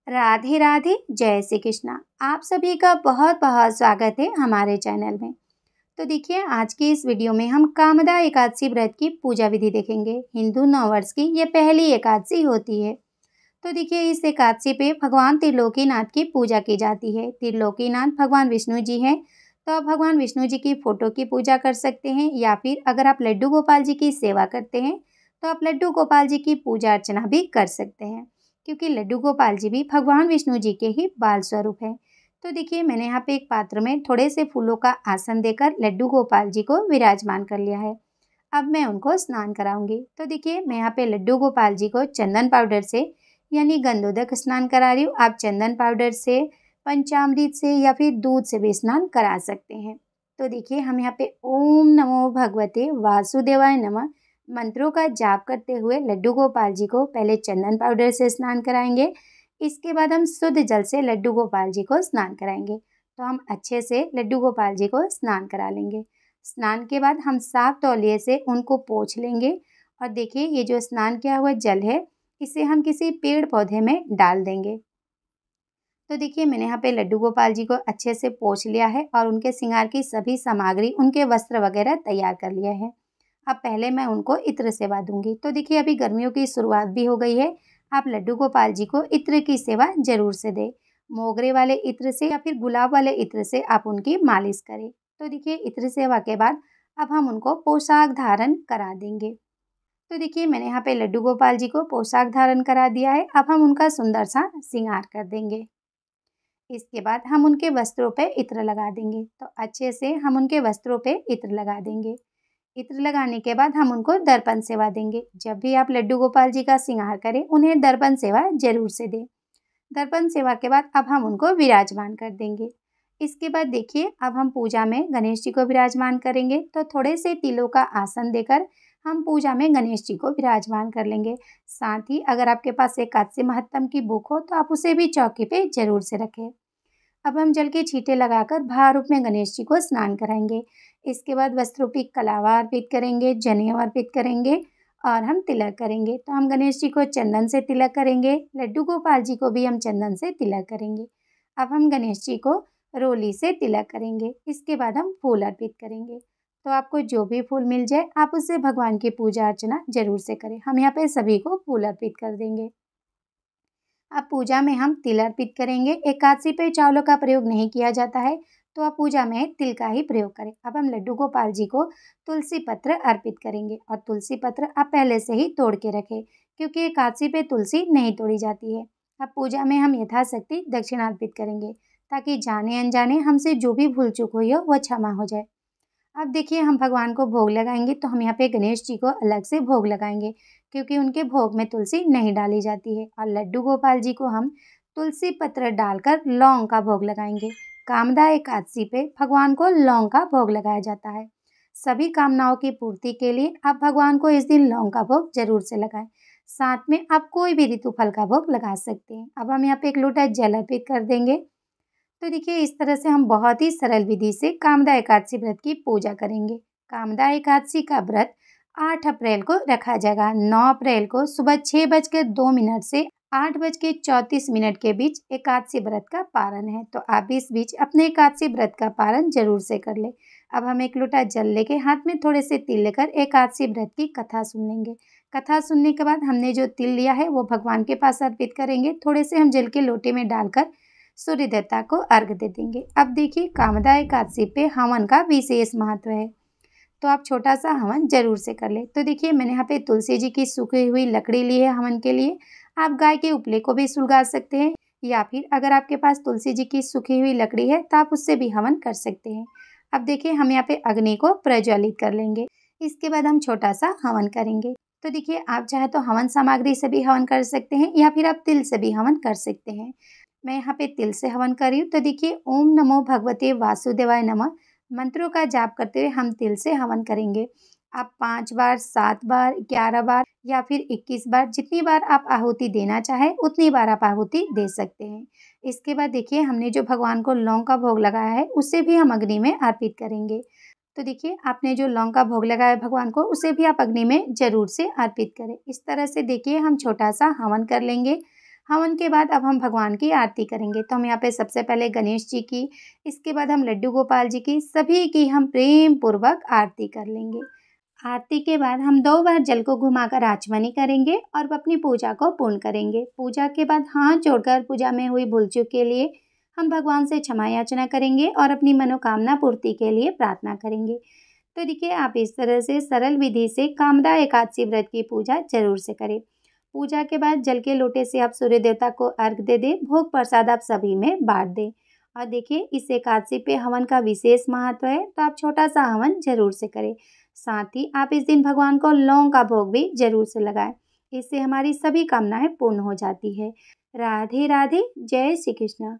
राधे राधे, जय श्री कृष्णा। आप सभी का बहुत बहुत स्वागत है हमारे चैनल में। तो देखिए, आज की इस वीडियो में हम कामदा एकादशी व्रत की पूजा विधि देखेंगे। हिंदू नववर्ष की ये पहली एकादशी होती है। तो देखिए, इस एकादशी पे भगवान त्रिलोकीनाथ की पूजा की जाती है। त्रिलोकीनाथ भगवान विष्णु जी हैं, तो आप भगवान विष्णु जी की फोटो की पूजा कर सकते हैं, या फिर अगर आप लड्डू गोपाल जी की सेवा करते हैं तो आप लड्डू गोपाल जी की पूजा अर्चना भी कर सकते हैं, क्योंकि लड्डू गोपाल जी भी भगवान विष्णु जी के ही बाल स्वरूप हैं। तो देखिए, मैंने यहाँ पे एक पात्र में थोड़े से फूलों का आसन देकर लड्डू गोपाल जी को विराजमान कर लिया है। अब मैं उनको स्नान कराऊंगी। तो देखिए, मैं यहाँ पे लड्डू गोपाल जी को चंदन पाउडर से यानी गंधोदक स्नान करा रही हूँ। आप चंदन पाउडर से, पंचामृत से या फिर दूध से भी स्नान करा सकते हैं। तो देखिए, हम यहाँ पे ओम नमो भगवते वासुदेवाय नमः मंत्रों का जाप करते हुए लड्डू गोपाल जी को पहले चंदन पाउडर से स्नान कराएंगे। इसके बाद हम शुद्ध जल से लड्डू गोपाल जी को स्नान कराएंगे। तो हम अच्छे से लड्डू गोपाल जी को स्नान करा लेंगे। स्नान के बाद हम साफ तौलिए से उनको पोंछ लेंगे। और देखिए, ये जो स्नान किया हुआ जल है, इसे हम किसी पेड़ पौधे में डाल देंगे। तो देखिए, मैंने यहाँ पे लड्डू गोपाल जी को अच्छे से पोंछ लिया है और उनके श्रृंगार की सभी सामग्री, उनके वस्त्र वगैरह तैयार कर लिया है। अब पहले मैं उनको इत्र सेवा दूंगी। तो देखिए, अभी गर्मियों की शुरुआत भी हो गई है। आप लड्डू गोपाल जी को इत्र की सेवा जरूर से दें। मोगरे वाले इत्र से या फिर गुलाब वाले इत्र से आप उनकी मालिश करें। तो देखिए, इत्र सेवा के बाद अब हम उनको पोशाक धारण करा देंगे। तो देखिए, मैंने यहाँ पे लड्डू गोपाल जी को पोशाक धारण करा दिया है। अब हम उनका सुंदर सा श्रृंगार कर देंगे। इसके बाद हम उनके वस्त्रों पे इत्र लगा देंगे। तो अच्छे से हम उनके वस्त्रों पे इत्र लगा देंगे। इत्र लगाने के बाद हम उनको दर्पण सेवा देंगे। जब भी आप लड्डू गोपाल जी का श्रृंगार करें, उन्हें दर्पण सेवा जरूर से दें। दर्पण सेवा के बाद अब हम उनको विराजमान कर देंगे। इसके बाद देखिए, अब हम पूजा में गणेश जी को विराजमान करेंगे। तो थोड़े से तिलों का आसन देकर हम पूजा में गणेश जी को विराजमान कर लेंगे। साथ ही अगर आपके पास एकादशी महत्तम की बुक हो तो आप उसे भी चौकी पे जरूर से रखें। अब हम जल के छींटे लगाकर भारूप में गणेश जी को स्नान कराएंगे। इसके बाद वस्त्रों की कलावा अर्पित करेंगे, जनेऊ अर्पित करेंगे और हम तिलक करेंगे। तो हम गणेश जी को चंदन से तिलक करेंगे, लड्डू गोपाल जी को भी हम चंदन से तिलक करेंगे। अब हम गणेश जी को रोली से तिलक करेंगे। इसके बाद हम फूल अर्पित करेंगे। तो आपको जो भी फूल मिल जाए, आप उससे भगवान की पूजा अर्चना जरूर से करें। हम यहाँ पे सभी को फूल अर्पित कर देंगे। अब पूजा में हम तिल अर्पित करेंगे। एकादशी पे चावलों का प्रयोग नहीं किया जाता है, तो आप पूजा में तिल का ही प्रयोग करें। अब हम लड्डू गोपाल जी को तुलसी पत्र अर्पित करेंगे, और तुलसी पत्र आप पहले से ही तोड़ के रखें, क्योंकि एकादशी पे तुलसी नहीं तोड़ी जाती है। अब पूजा में हम यथाशक्ति दक्षिणा अर्पित करेंगे, ताकि जाने अनजाने हमसे जो भी भूल चूक हुई हो वह क्षमा हो जाए। अब देखिए, हम भगवान को भोग लगाएंगे। तो हम यहाँ पे गणेश जी को अलग से भोग लगाएंगे, क्योंकि उनके भोग में तुलसी नहीं डाली जाती है। और लड्डू गोपाल जी को हम तुलसी पत्र डालकर लौंग का भोग लगाएंगे। कामदा एकादशी पे भगवान को लौंग का भोग लगाया जाता है। सभी कामनाओं की पूर्ति के लिए आप भगवान को इस दिन लौंग का भोग जरूर से लगाएं। साथ में आप कोई भी ऋतु फल का भोग लगा सकते हैं। अब हम यहाँ पे एक लोटा जल अर्पित कर देंगे। तो देखिए, इस तरह से हम बहुत ही सरल विधि से कामदा एकादशी व्रत की पूजा करेंगे। कामदा एकादशी का व्रत 8 अप्रैल को रखा जाएगा। 9 अप्रैल को सुबह 6:02 से 8:34 के बीच एकादशी व्रत का पारण है। तो आप इस बीच अपने एकादशी व्रत का पारण जरूर से कर ले। अब हम एक लोटा जल लेके हाथ में थोड़े से तिल लेकर एकादशी व्रत की कथा सुन लेंगे। कथा सुनने के बाद हमने जो तिल लिया है वो भगवान के पास अर्पित करेंगे। थोड़े से हम जल के लोटे में डालकर सूर्य देवता को अर्घ दे देंगे। अब देखिए, कामदा एकादशी पे हवन का विशेष महत्व है, तो आप छोटा सा हवन जरूर से कर ले। तो देखिए, मैंने यहाँ पे तुलसी जी की सूखी हुई लकड़ी ली है हवन के लिए। आप गाय के उपले को भी सुलगा सकते हैं, या फिर अगर आपके पास तुलसी जी की सूखी हुई लकड़ी है तो आप उससे भी हवन कर सकते हैं। अब देखिए, हम यहाँ पे अग्नि को प्रज्वलित कर लेंगे। इसके बाद हम छोटा सा हवन करेंगे। तो देखिए, आप चाहे तो हवन सामग्री से भी हवन कर सकते हैं, या फिर आप तिल से भी हवन कर सकते हैं। मैं यहाँ पे तिल से हवन कर रही हूँ। तो देखिए, ओम नमो भगवते वासुदेवाय नमः मंत्रों का जाप करते हुए हम तिल से हवन करेंगे। आप 5 बार, 7 बार, 11 बार या फिर 21 बार, जितनी बार आप आहुति देना चाहें उतनी बार आप आहुति दे सकते हैं। इसके बाद देखिए, हमने जो भगवान को लौंग का भोग लगाया है उसे भी हम अग्नि में अर्पित करेंगे। तो देखिए, आपने जो लौंग का भोग लगाया है भगवान को, उसे भी आप अग्नि में जरूर से अर्पित करें। इस तरह से देखिए, हम छोटा सा हवन कर लेंगे। हवन के बाद अब हम भगवान की आरती करेंगे। तो हम यहाँ पे सबसे पहले गणेश जी की, इसके बाद हम लड्डू गोपाल जी की, सभी की हम प्रेम पूर्वक आरती कर लेंगे। आरती के बाद हम 2 बार जल को घुमाकर आचमनी करेंगे और अपनी पूजा को पूर्ण करेंगे। पूजा के बाद हाथ जोड़कर पूजा में हुई भूल चूक के लिए हम भगवान से क्षमा याचना करेंगे और अपनी मनोकामना पूर्ति के लिए प्रार्थना करेंगे। तो देखिए, आप इस तरह से सरल विधि से कामदा एकादशी व्रत की पूजा जरूर से करें। पूजा के बाद जल के लोटे से आप सूर्य देवता को अर्घ दे दें। भोग प्रसाद आप सभी में बांट दें। और देखिए, इस एकादशी पे हवन का विशेष महत्व है, तो आप छोटा सा हवन जरूर से करें। साथ ही आप इस दिन भगवान को लौंग का भोग भी जरूर से लगाएं। इससे हमारी सभी कामनाएं पूर्ण हो जाती है। राधे राधे। जय श्री कृष्ण।